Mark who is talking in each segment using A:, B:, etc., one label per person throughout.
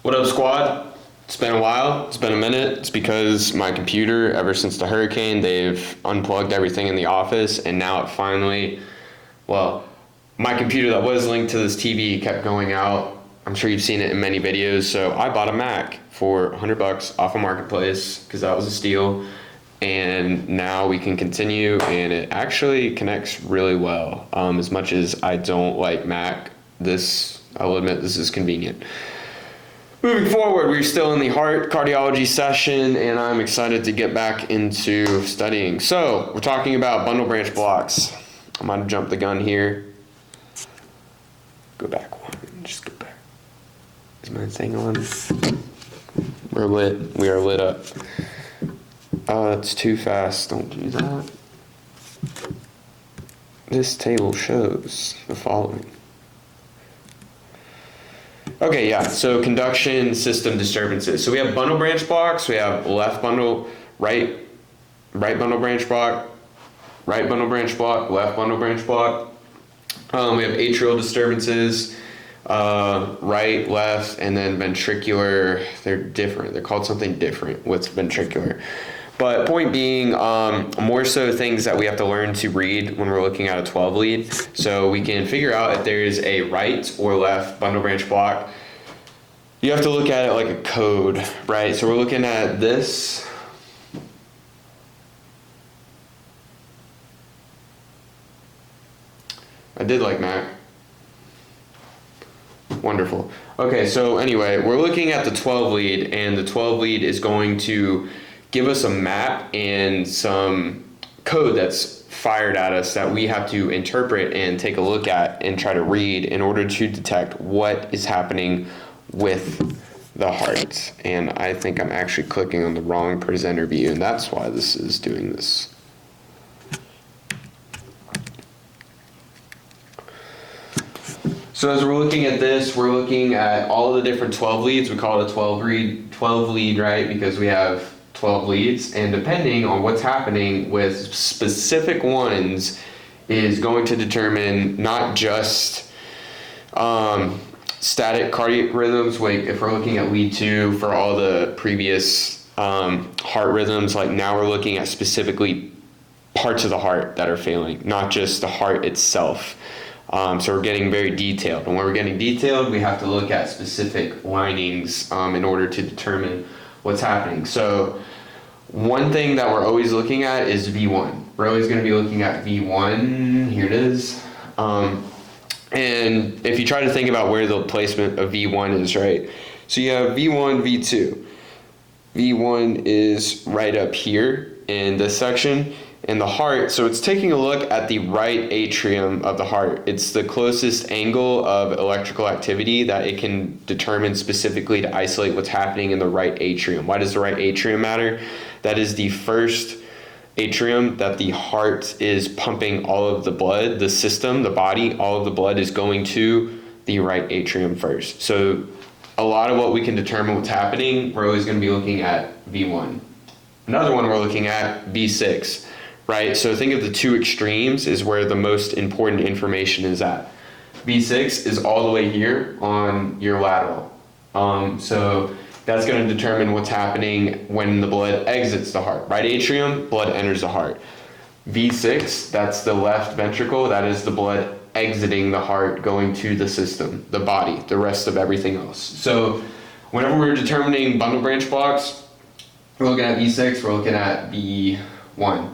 A: What up, squad? It's been a while. It's been a minute. It's because my computer, ever since the hurricane, they've unplugged everything in the office, and now it finally, my computer that was linked to this TV kept going out. I'm sure you've seen it in many videos. So I bought a Mac for $100 off a marketplace because that was a steal. And now we can continue, and it actually connects really well. As much as I don't like Mac, I'll admit this is convenient. Moving forward, we're still in the heart cardiology session, and I'm excited to get back into studying. So we're talking about bundle branch blocks. I'm going to jump the gun here. Go back one. Just go back. Is my thing on? We're lit. We are lit up. It's too fast. Don't do that. This table shows the following. Okay, yeah, so conduction system disturbances. So we have bundle branch blocks. We have left bundle, right bundle branch block, right bundle branch block, left bundle branch block. We have atrial disturbances, right, left, and then ventricular. They're different. They're called something different with ventricular. But point being, more so things that we have to learn to read when we're looking at a 12 lead. So we can figure out if there is a right or left bundle branch block. You have to look at it like a code, right? So we're looking at this. I did like Mac. Wonderful. Okay, so anyway, we're looking at the 12 lead, and the 12 lead is going to give us a map and some code that's fired at us that we have to interpret and take a look at and try to read in order to detect what is happening with the heart. And I think I'm actually clicking on the wrong presenter view, and that's why this is doing this. So as we're looking at this, we're looking at all of the different 12 leads. We call it a 12 lead, right? Because we have 12 leads, and depending on what's happening with specific ones is going to determine not just static cardiac rhythms, like if we're looking at lead 2 for all the previous heart rhythms, like now we're looking at specifically parts of the heart that are failing, not just the heart itself. So we're getting very detailed, and when we're getting detailed, we have to look at specific linings in order to determine what's happening. So one thing that we're always looking at is V1. We're always going to be looking at V1. Here it is. And if you try to think about where the placement of V1 is, right? So you have V1, V2. V1 is right up here in this section. And the heart, so it's taking a look at the right atrium of the heart. It's the closest angle of electrical activity that it can determine specifically to isolate what's happening in the right atrium. Why does the right atrium matter? That is the first atrium that the heart is pumping all of the blood, the system, the body, all of the blood is going to the right atrium first. So a lot of what we can determine what's happening, we're always going to be looking at V1. Another one we're looking at, V6. Right, so think of the two extremes is where the most important information is at. V6 is all the way here on your lateral. So that's going to determine what's happening when the blood exits the heart. Right atrium, blood enters the heart. V6, that's the left ventricle, that is the blood exiting the heart, going to the system, the body, the rest of everything else. So whenever we're determining bundle branch blocks, we're looking at V6, we're looking at V1.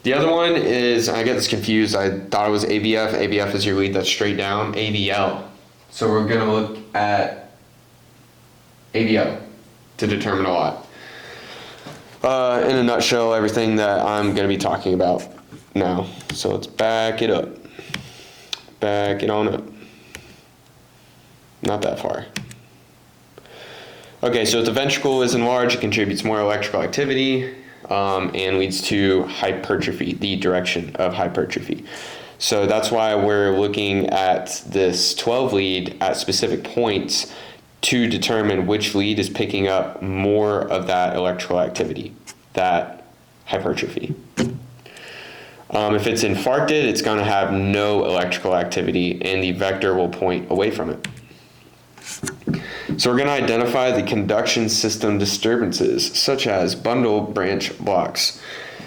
A: The other one is, I get this confused, I thought it was AVF. AVF is your lead that's straight down. AVL. So we're going to look at AVL to determine a lot. In a nutshell, everything that I'm going to be talking about now. So let's back it up. Back it on up. Not that far. Okay, so if the ventricle is enlarged, it contributes more electrical activity. And leads to hypertrophy, the direction of hypertrophy. So that's why we're looking at this 12 lead at specific points to determine which lead is picking up more of that electrical activity, that hypertrophy. If it's infarcted, it's going to have no electrical activity, and the vector will point away from it. So we're going to identify the conduction system disturbances, such as bundle branch blocks.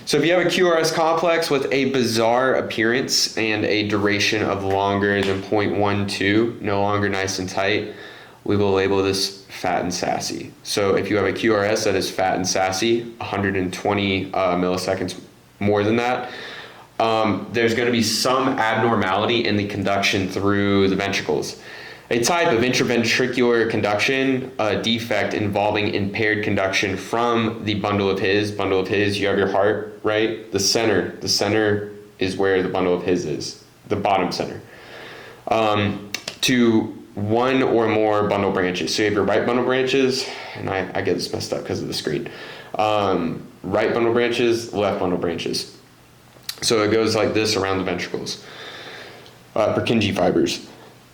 A: So if you have a QRS complex with a bizarre appearance and a duration of longer than 0.12, no longer nice and tight, we will label this fat and sassy. So if you have a QRS that is fat and sassy, 120 milliseconds more than that, there's going to be some abnormality in the conduction through the ventricles. A type of intraventricular conduction defect involving impaired conduction from the bundle of his. You have your heart, right? The center is where the bundle of his is, the bottom center. To one or more bundle branches. So you have your right bundle branches, and I get this messed up because of the screen. Right bundle branches, left bundle branches. So it goes like this around the ventricles. Purkinje fibers.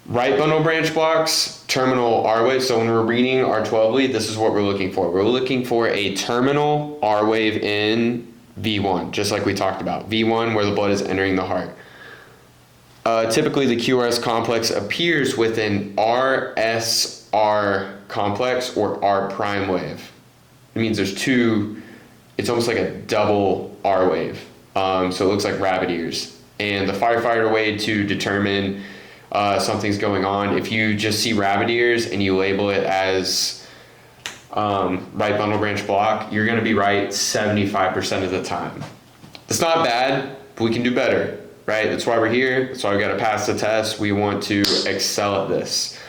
A: Right bundle branch blocks, terminal R wave. So when we're reading our 12 lead, this is what we're looking for. We're looking for a terminal R wave in V1, just like we talked about. V1, where the blood is entering the heart. Typically, the QRS complex appears with an RSR complex or R prime wave. It means there's two, it's almost like a double R wave. So it looks like rabbit ears. And the firefighter way to determine something's going on, if you just see rabbit ears and you label it as right bundle branch block, you're going to be right 75% of the time. It's not bad, but we can do better, right? That's why we're here. That's why we got to pass the test. We want to excel at this.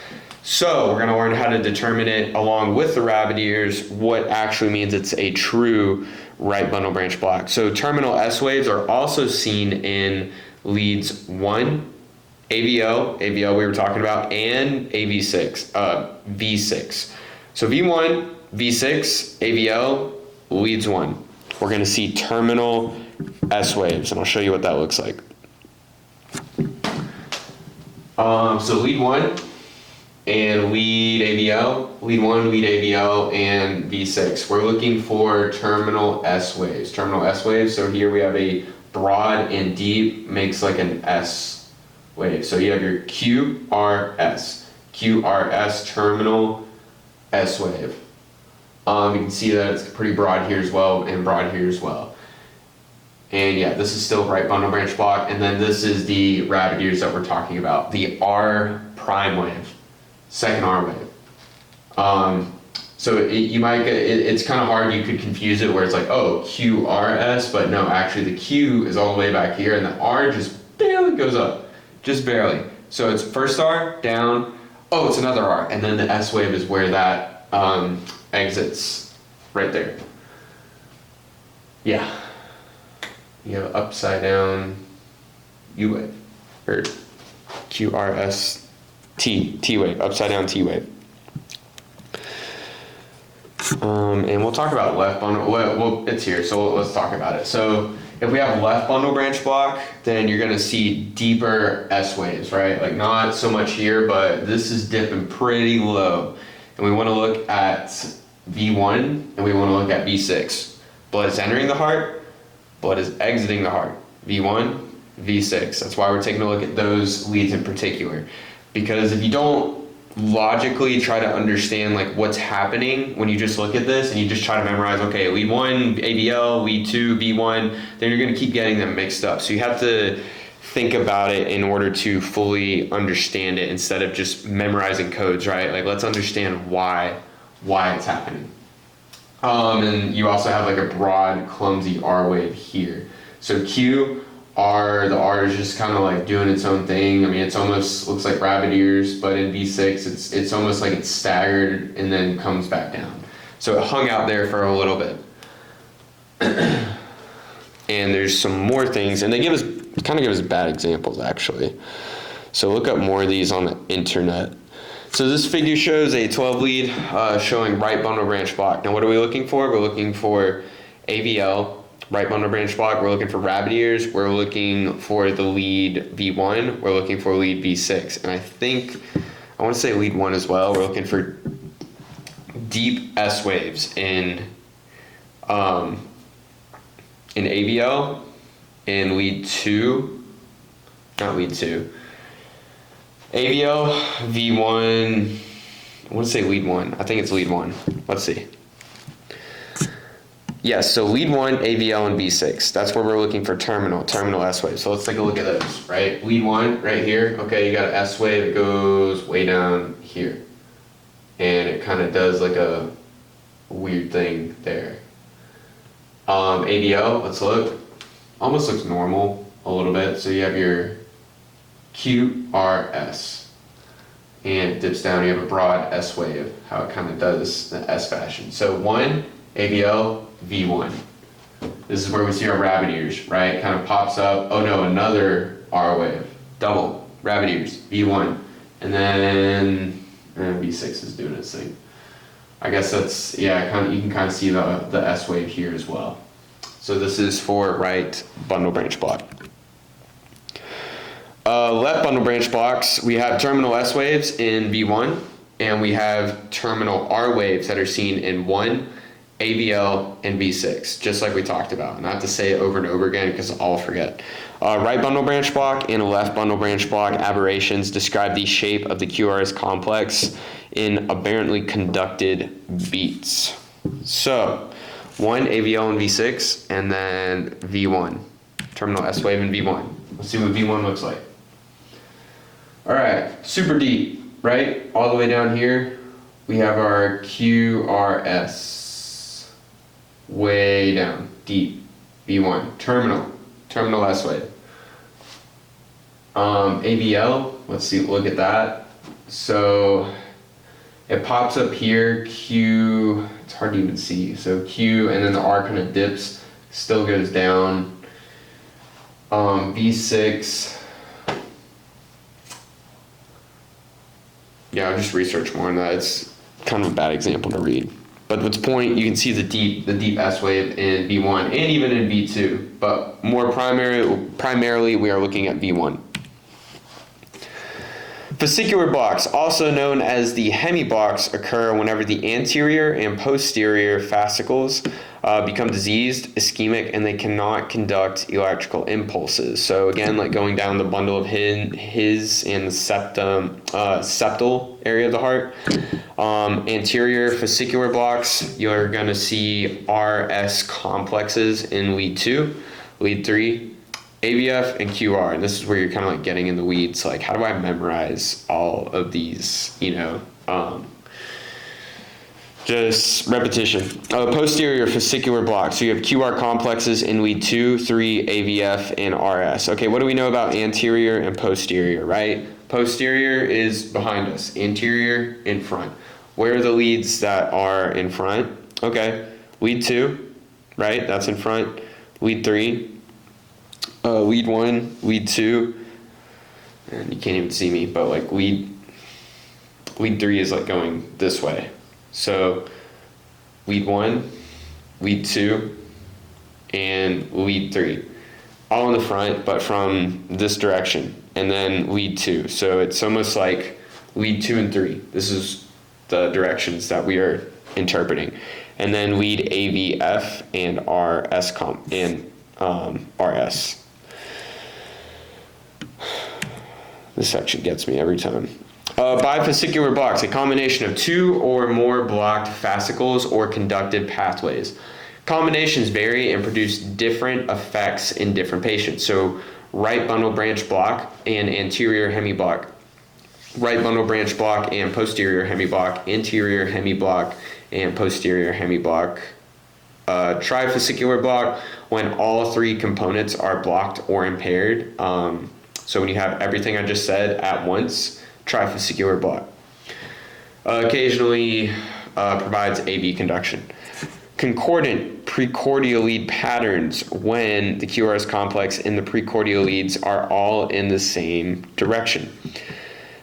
A: So we're going to learn how to determine it along with the rabbit ears, what actually means it's a true right bundle branch block. So terminal S waves are also seen in leads 1, AVO we were talking about, and AV6, V6. So V1, V6, AVO, leads 1. We're going to see terminal S waves, and I'll show you what that looks like. So lead 1 and lead AVO, lead 1, lead AVO, and V6. We're looking for terminal S waves. So here we have a broad and deep, makes like an S wave. So you have your QRS terminal S wave. You can see that it's pretty broad here as well and broad here as well. And yeah, this is still right bundle branch block. And then this is the rabbit ears that we're talking about, the R prime wave, second R wave. So it's kind of hard. You could confuse it where it's like, oh, QRS, but no, actually the Q is all the way back here and the R just barely goes up. Just barely. So it's first R, down, oh, it's another R, and then the S wave is where that exits, right there. Yeah. You have upside down U wave, or QRS T wave, upside down T wave. And we'll talk about left bundle, well, it's here, so let's talk about it. So if we have left bundle branch block, then you're gonna see deeper S waves, right? Like not so much here, but this is dipping pretty low. And we wanna look at V1 and we wanna look at V6. Blood is entering the heart, blood is exiting the heart. V1, V6. That's why we're taking a look at those leads in particular. Because if you don't logically try to understand like what's happening when you just look at this and you just try to memorize, okay, lead 1, AVL, lead 2, V1, then you're going to keep getting them mixed up. So you have to think about it in order to fully understand it instead of just memorizing codes, right? Like let's understand why it's happening. And you also have like a broad, clumsy R wave here. So Q, R, the R is just kind of like doing its own thing. I mean, it's almost looks like rabbit ears, but in V6, it's almost like it's staggered and then comes back down. So it hung out there for a little bit. And there's some more things, and they give us bad examples actually. So look up more of these on the internet. So this figure shows a 12 lead showing right bundle branch block. Now what are we looking for? We're looking for AVL, right bundle branch block. We're looking for rabbit ears. We're looking for the lead V1. We're looking for lead V6. And I want to say lead 1 as well. We're looking for deep S waves in AVL, in lead 2, not lead 2. AVL, V1, I want to say lead 1. I think it's lead 1. Let's see. Yes, so lead 1, AVL, and V6. That's where we're looking for terminal S wave. So let's take a look at those, right? Lead 1 right here. Okay, you got an S wave. It goes way down here. And it kind of does like a weird thing there. AVL, let's look. Almost looks normal a little bit. So you have your QRS. And it dips down. You have a broad S wave, how it kind of does the S fashion. So 1, AVL, V1. This is where we see our rabbit ears, right? It kind of pops up. Oh no, another R wave. Double rabbit ears, V1. And then V6 is doing its thing. I guess that's, yeah, you can kind of see the S wave here as well. So this is for right bundle branch block. Left bundle branch blocks, we have terminal S waves in V1, and we have terminal R waves that are seen in 1, AVL, and V6, just like we talked about. Not to say it over and over again because I'll forget. Right bundle branch block and left bundle branch block aberrations describe the shape of the QRS complex in aberrantly conducted beats. So, 1, AVL, and V6, and then V1, terminal S wave and V1. Let's see what V1 looks like. All right, super deep, right? All the way down here, we have our QRS. Way down, deep, V1, terminal S wave. AVL, let's see, look at that. So it pops up here, Q, it's hard to even see. So Q, and then the R kind of dips, still goes down. V6, yeah, I'll just research more on that. It's kind of a bad example to read. But what's point, you can see the deep S wave in V1 and even in V2, but more primarily we are looking at V1. Fascicular blocks, also known as the hemiblocks, occur whenever the anterior and posterior fascicles become diseased, ischemic, and they cannot conduct electrical impulses. So again, like going down the bundle of his and the septal area of the heart. Anterior fascicular blocks, you're going to see RS complexes in lead 2, lead 3, AVF, and QR. And this is where you're kind of like getting in the weeds. Like, how do I memorize all of these, just repetition. Posterior fascicular blocks. So you have QR complexes in lead 2, 3, AVF, and RS. Okay, what do we know about anterior and posterior, right? Posterior is behind us, anterior in front. Where are the leads that are in front? Okay, lead 2, right? That's in front. Lead 3, lead 1, lead 2, and you can't even see me, but like lead 3 is like going this way. So lead 1, lead 2, and lead 3. All in the front, but from this direction. And then lead 2. So it's almost like lead 2 and 3. This is the directions that we are interpreting. And then lead AVF and RS. This section gets me every time. Bifascicular blocks, a combination of 2 or more blocked fascicles or conductive pathways. Combinations vary and produce different effects in different patients. So right bundle branch block and anterior hemiblock. Right bundle branch block and posterior hemiblock. Anterior hemiblock and posterior hemiblock. Trifascicular block, when all 3 components are blocked or impaired. So when you have everything I just said at once, trifascicular block. Occasionally provides AV conduction. Concordant precordial lead patterns, when the QRS complex and the precordial leads are all in the same direction.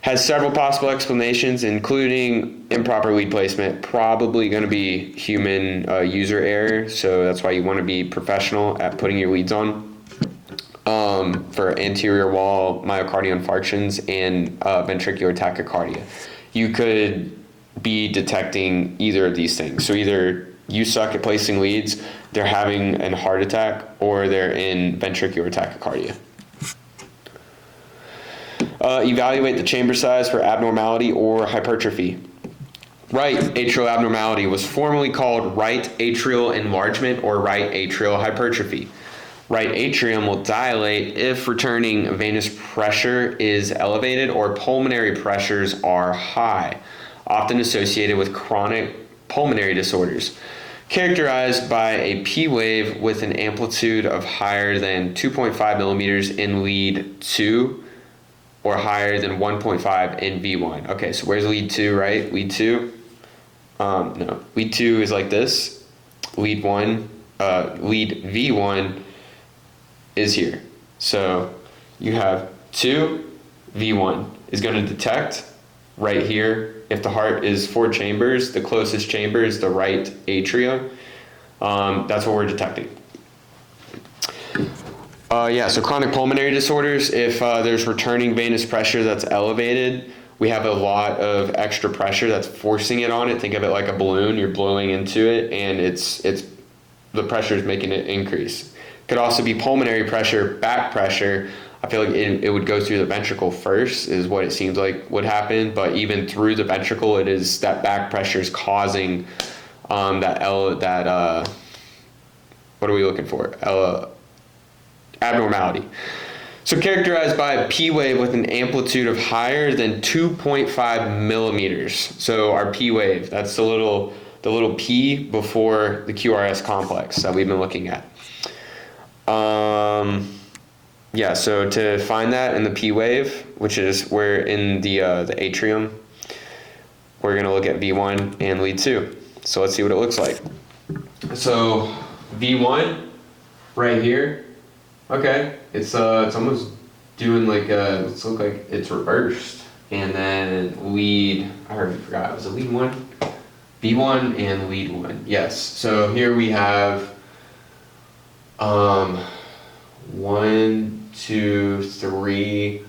A: Has several possible explanations, including improper lead placement, probably going to be human user error, so that's why you want to be professional at putting your leads on. For anterior wall myocardial infarctions and ventricular tachycardia. You could be detecting either of these things. So either you suck at placing leads, they're having a heart attack, or they're in ventricular tachycardia. Evaluate the chamber size for abnormality or hypertrophy. right atrial abnormality was formerly called right atrial enlargement or right atrial hypertrophy. Right atrium will dilate if returning venous pressure is elevated or pulmonary pressures are high, often associated with chronic pulmonary disorders. Characterized by a P wave with an amplitude of higher than 2.5 millimeters in lead 2 or higher than 1.5 in V1. Okay, so where's lead 2, right? Lead 2? No, lead 2 is like this. Lead V1 is here. So you have 2, V1 is going to detect right here. If the heart is 4 chambers, the closest chamber is the right atrium. That's what we're detecting. So chronic pulmonary disorders, if there's returning venous pressure that's elevated, we have a lot of extra pressure that's forcing it on it. Think of it like a balloon. You're blowing into it, and it's the pressure is making it increase. Could also be pulmonary pressure, back pressure. I feel like it would go through the ventricle first, is what it seems like would happen. But even through the ventricle, it is that back pressure is causing what are we looking for? Abnormality. So characterized by a P wave with an amplitude of higher than 2.5 millimeters. So our P wave, that's the little P before the QRS complex that we've been looking at. So to find that in the P wave, which is where in the atrium, we're going to look at V1 and lead 2. So let's see what it looks like. So V1 right here. Okay, it's almost doing like let's look like it's reversed. And then lead, I already forgot, was it lead 1? V1 and lead 1. Yes. So here we have 1, 2, 3.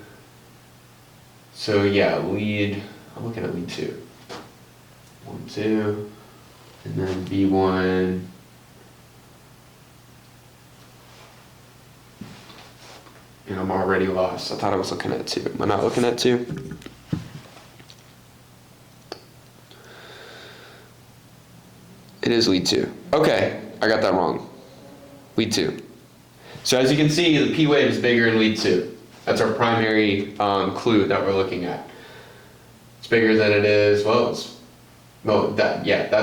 A: So yeah, lead, I'm looking at lead 2. 1, 2, and then V1. And I'm already lost. I thought I was looking at 2. Am I not looking at 2? It is lead 2. Okay, I got that wrong. Lead 2. So as you can see, the P wave is bigger in lead 2. That's our primary clue that we're looking at. It's bigger than it is, that's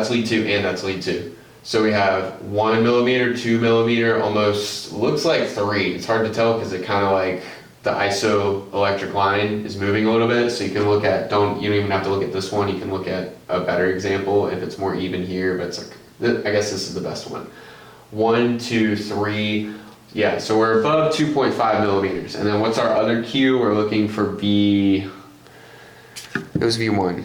A: lead 2 and that's lead 2. So we have 1 millimeter, 2 millimeter, almost looks like 3. It's hard to tell because it kind of like the isoelectric line is moving a little bit. So you can look at, you don't even have to look at this one. You can look at a better example if it's more even here, but it's like, I guess this is the best one. 1, 2, 3. Yeah, so we're above 2.5 millimeters. And then what's our other cue? We're looking for it was V1.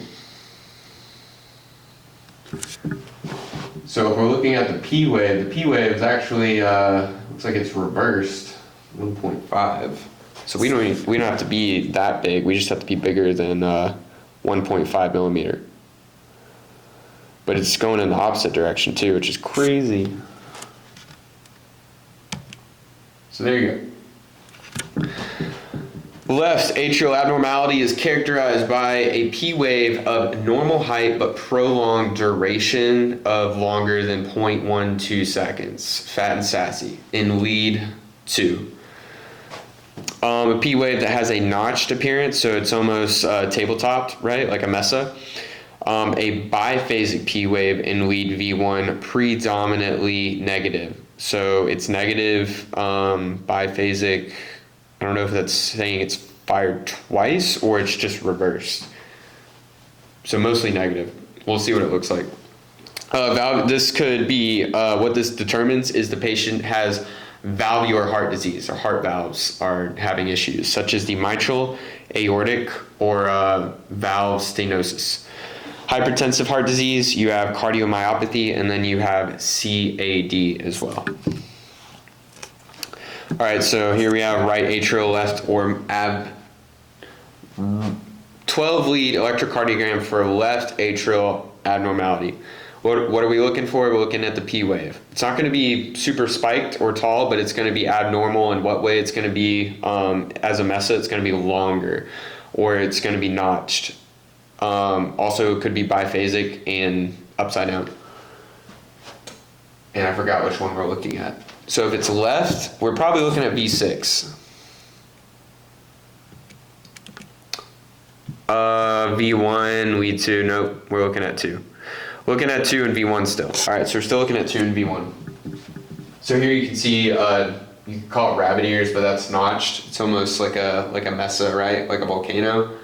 A: So if we're looking at the P wave is actually looks like it's reversed, 1.5. So we don't have to be that big. We just have to be bigger than 1.5 millimeter. But it's going in the opposite direction too, which is crazy. So there you go. Left atrial abnormality is characterized by a P wave of normal height but prolonged duration of longer than 0.12 seconds, fat and sassy, in lead 2. A P wave that has a notched appearance, so it's almost tabletopped, right, like a mesa. A biphasic P wave in lead V1, predominantly negative. So it's negative, biphasic. I don't know if that's saying it's fired twice or it's just reversed. So mostly negative. We'll see what it looks like. This could be, what this determines is the patient has valvular heart disease, or heart valves are having issues, such as the mitral, aortic, or valve stenosis. Hypertensive heart disease, you have cardiomyopathy, and then you have CAD as well. All right, so here we have right atrial left or 12 lead electrocardiogram for left atrial abnormality. What are we looking for? We're looking at the P wave. It's not going to be super spiked or tall, but it's going to be abnormal. In what way? It's going to be, as a mesa, it's going to be longer, or it's going to be notched. Also could be biphasic and upside down. And I forgot which one we're looking at. So if it's left, we're probably looking at V6. V1, lead 2, nope, we're looking at 2. Looking at 2 and V1 still. All right, so we're still looking at 2 and V1. So here you can see, you can call it rabbit ears, but that's notched. It's almost like a mesa, right? Like a volcano.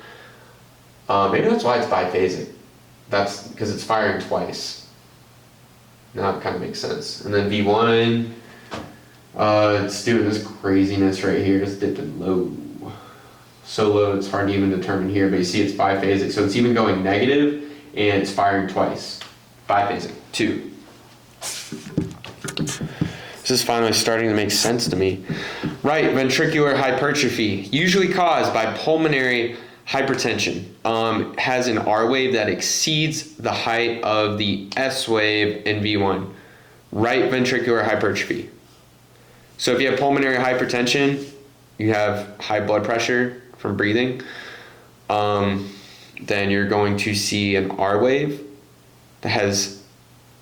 A: Maybe that's why it's biphasic. That's because it's firing twice. Now it kind of makes sense. And then V1, it's doing this craziness right here. It's dipping low. So low it's hard to even determine here, but you see it's biphasic. So it's even going negative and it's firing twice. Biphasic, 2. This is finally starting to make sense to me. Right ventricular hypertrophy, usually caused by pulmonary hypertension, has an R wave that exceeds the height of the S wave in V1. Right ventricular hypertrophy. So if you have pulmonary hypertension, you have high blood pressure from breathing, then you're going to see an R wave that has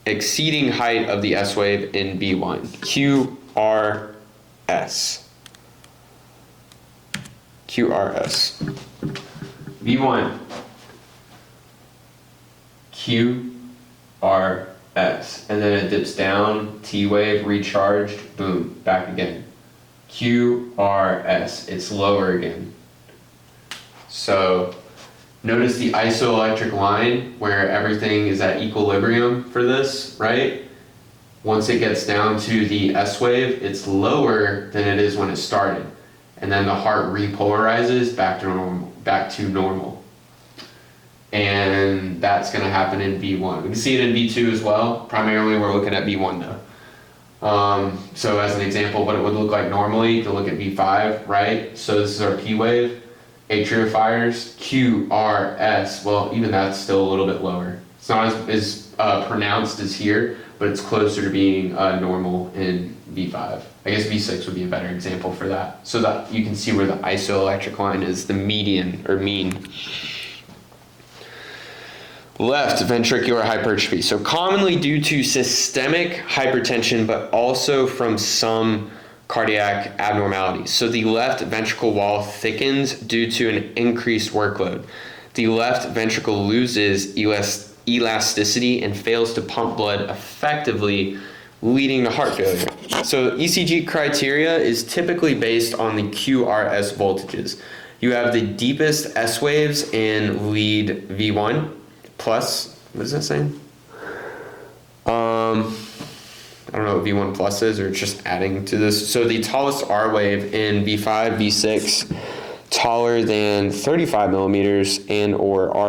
A: exceeding height of the S wave in V1. QRS. QRS. V1. QRS. And then it dips down, T wave, recharged, boom, back again. QRS. It's lower again. So notice the isoelectric line where everything is at equilibrium for this, right? Once it gets down to the S wave, it's lower than it is when it started. And then the heart repolarizes back to normal. And that's going to happen in V1. We can see it in V2 as well. Primarily we're looking at V1 though. So as an example, what it would look like normally, you can look at V5, right? So this is our P wave. Atria fires, QRS, well, even that's still a little bit lower. It's not as pronounced as here, but it's closer to being normal in V5. I guess V6 would be a better example for that. So that you can see where the isoelectric line is the median or mean. Left ventricular hypertrophy. So commonly due to systemic hypertension, but also from some cardiac abnormalities. So the left ventricle wall thickens due to an increased workload. The left ventricle loses elasticity and fails to pump blood effectively, leading to heart failure. So ECG criteria is typically based on the QRS voltages. You have the deepest S waves in lead V1 plus, what is that saying? I don't know what V1 plus is, or it's just adding to this. So the tallest R wave in V5, V6, taller than 35 millimeters and or R